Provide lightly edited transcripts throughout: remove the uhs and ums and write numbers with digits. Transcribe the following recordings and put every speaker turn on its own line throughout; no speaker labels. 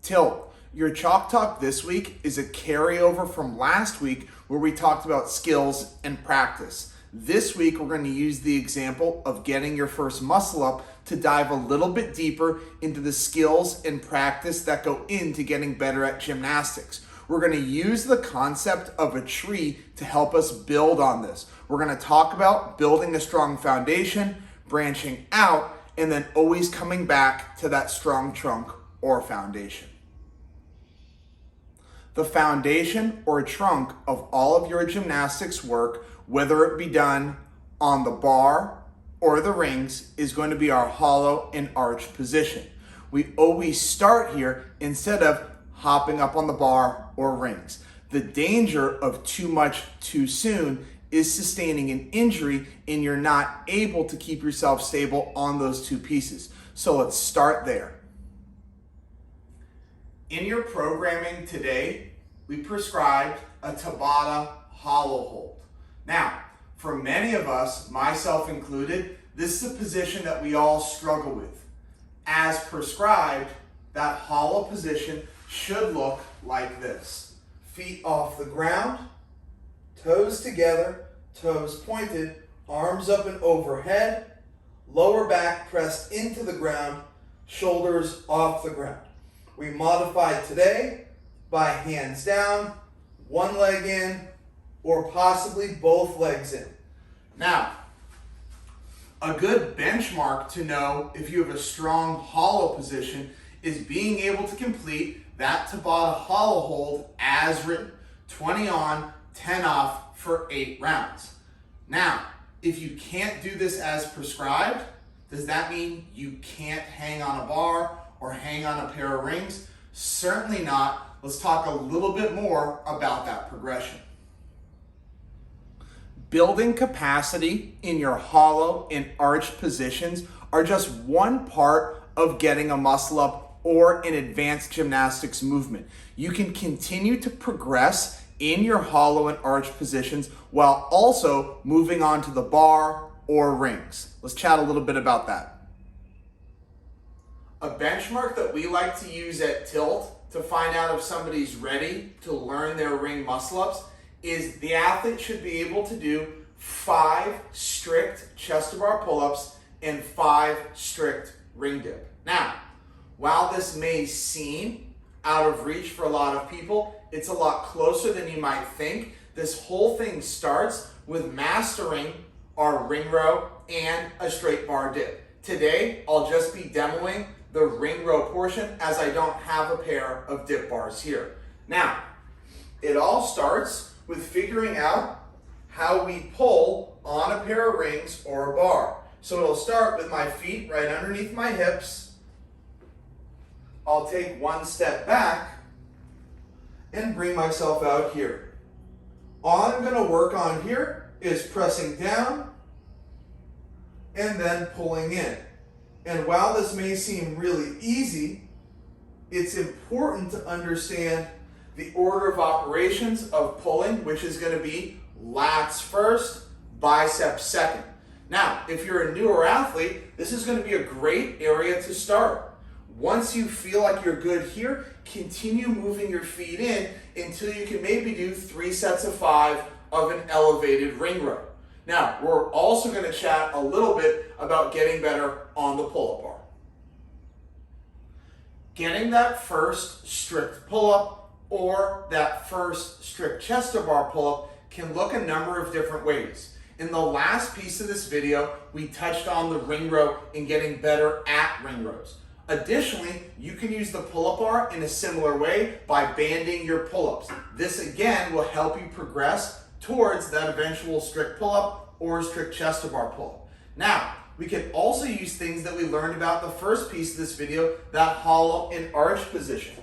Tilt. Your Chalk Talk this week is a carryover from last week where we talked about skills and practice. This week, we're going to use the example of getting your first muscle up to dive a little bit deeper into the skills and practice that go into getting better at gymnastics. We're going to use the concept of a tree to help us build on this. We're going to talk about building a strong foundation, branching out, and then always coming back to that strong trunk or foundation. The foundation or trunk of all of your gymnastics work, whether it be done on the bar or the rings, is going to be our hollow and arch position. We always start here instead of hopping up on the bar or rings. The danger of too much too soon is sustaining an injury and you're not able to keep yourself stable on those two pieces. So let's start there. In your programming today, we prescribed a Tabata hollow hold. Now, for many of us, myself included, this is a position that we all struggle with. As prescribed, that hollow position should look like this. Feet off the ground, toes together, toes pointed, arms up and overhead, lower back pressed into the ground, shoulders off the ground. We modified today by hands down, one leg in, or possibly both legs in. Now, a good benchmark to know if you have a strong hollow position is being able to complete that Tabata hollow hold as written. 20 on, 10 off for 8 rounds. Now, if you can't do this as prescribed, does that mean you can't hang on a bar or hang on a pair of rings? Certainly not. Let's talk a little bit more about that progression. Building capacity in your hollow and arch positions are just one part of getting a muscle up or an advanced gymnastics movement. You can continue to progress in your hollow and arch positions while also moving on to the bar or rings. Let's chat a little bit about that. A benchmark that we like to use at Tilt to find out if somebody's ready to learn their ring muscle ups is the athlete should be able to do 5 strict chest to bar pull-ups and 5 strict ring dip. Now, while this may seem out of reach for a lot of people, it's a lot closer than you might think. This whole thing starts with mastering our ring row and a straight bar dip. Today, I'll just be demoing the ring row portion as I don't have a pair of dip bars here. Now, it all starts with figuring out how we pull on a pair of rings or a bar. So it'll start with my feet right underneath my hips. I'll take one step back and bring myself out here. All I'm going to work on here is pressing down and then pulling in. And while this may seem really easy, it's important to understand the order of operations of pulling, which is going to be lats first, biceps second. Now, if you're a newer athlete, this is going to be a great area to start. Once you feel like you're good here, continue moving your feet in until you can maybe do 3 sets of 5 of an elevated ring row. Now, we're also going to chat a little bit about getting better on the pull-up bar. Getting that first strict pull-up or that first strict chest to bar pull-up can look a number of different ways. In the last piece of this video, we touched on the ring row and getting better at ring rows. Additionally, you can use the pull-up bar in a similar way by banding your pull-ups. This again will help you progress towards that eventual strict pull-up or strict chest to bar pull-up. Now, we can also use things that we learned about the first piece of this video, that hollow and arch position.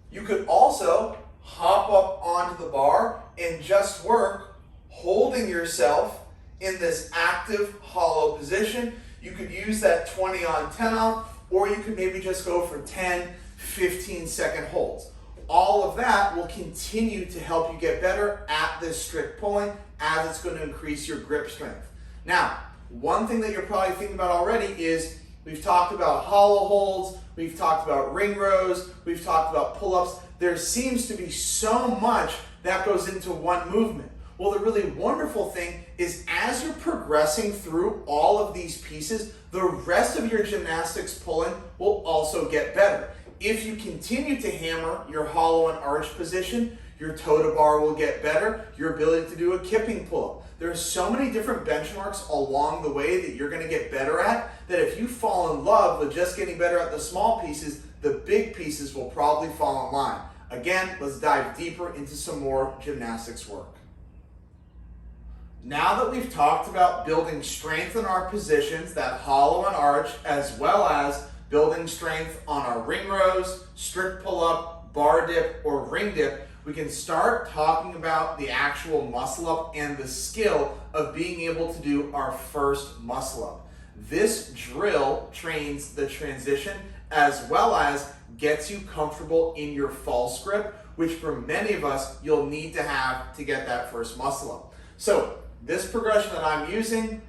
You could also hop up onto the bar and just work holding yourself in this active hollow position. You could use that 20 on, 10 off, or you could maybe just go for 10, 15-second holds. All of that will continue to help you get better at this strict pulling as it's going to increase your grip strength. Now, one thing that you're probably thinking about already is we've talked about hollow holds, we've talked about ring rows, we've talked about pull-ups. There seems to be so much that goes into one movement. Well, the really wonderful thing is as you're progressing through all of these pieces, the rest of your gymnastics pulling will also get better. If you continue to hammer your hollow and arch position, your toe to bar will get better, your ability to do a kipping pull-up. There are so many different benchmarks along the way that you're gonna get better at, that if you fall in love with just getting better at the small pieces, the big pieces will probably fall in line. Again, let's dive deeper into some more gymnastics work. Now that we've talked about building strength in our positions, that hollow and arch, as well as building strength on our ring rows, strict pull-up, bar dip, or ring dip, we can start talking about the actual muscle up and the skill of being able to do our first muscle up. This drill trains the transition as well as gets you comfortable in your false grip, which for many of us, you'll need to have to get that first muscle up. So this progression that I'm using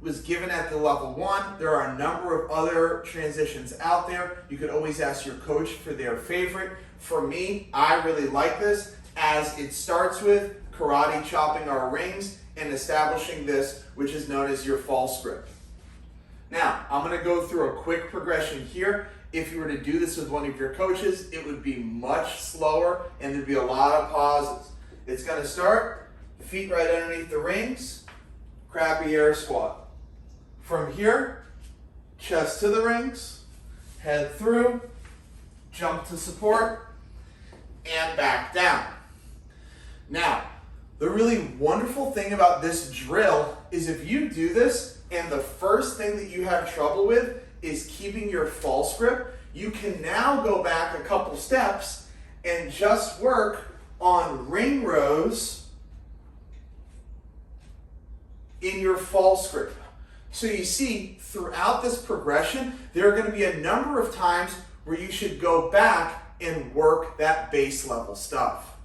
was given at the level 1. There are a number of other transitions out there. You could always ask your coach for their favorite. For me, I really like this as it starts with karate chopping our rings and establishing this, which is known as your false grip. Now, I'm gonna go through a quick progression here. If you were to do this with one of your coaches, it would be much slower and there'd be a lot of pauses. It's gonna start, feet right underneath the rings, crappy air squat. From here, chest to the rings, head through, jump to support, and back down. Now, the really wonderful thing about this drill is if you do this and the first thing that you have trouble with is keeping your false grip, you can now go back a couple steps and just work on ring rows in your false grip. So you see, throughout this progression, there are going to be a number of times where you should go back and work that base level stuff.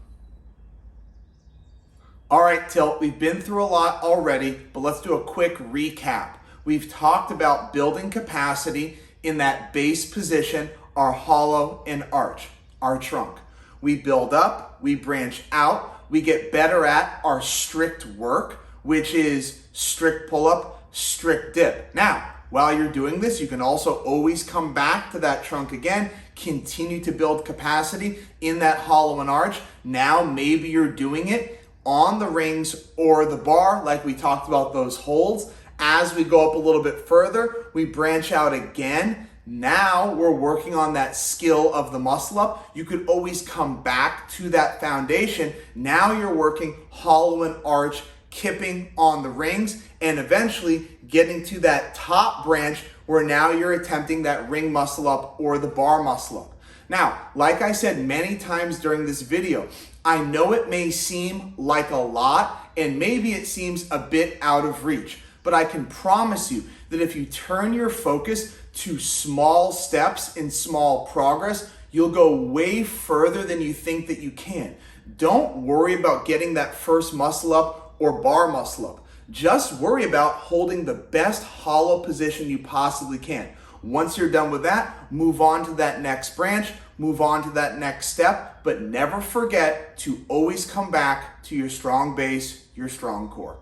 All right, Tilt, we've been through a lot already, but let's do a quick recap. We've talked about building capacity in that base position, our hollow and arch, our trunk. We build up, we branch out, we get better at our strict work, which is strict pull-up, strict dip. Now, while you're doing this, you can also always come back to that trunk again, continue to build capacity in that hollow and arch. Now, maybe you're doing it on the rings or the bar, like we talked about those holds. As we go up a little bit further, we branch out again. Now we're working on that skill of the muscle up. You could always come back to that foundation. Now you're working hollow and arch, kipping on the rings, and eventually getting to that top branch where now you're attempting that ring muscle up or the bar muscle up. Now, like I said many times during this video, I know it may seem like a lot and maybe it seems a bit out of reach, but I can promise you that if you turn your focus to small steps and small progress, you'll go way further than you think that you can. Don't worry about getting that first muscle up or bar muscle up. Just worry about holding the best hollow position you possibly can. Once you're done with that, move on to that next branch, move on to that next step, but never forget to always come back to your strong base, your strong core.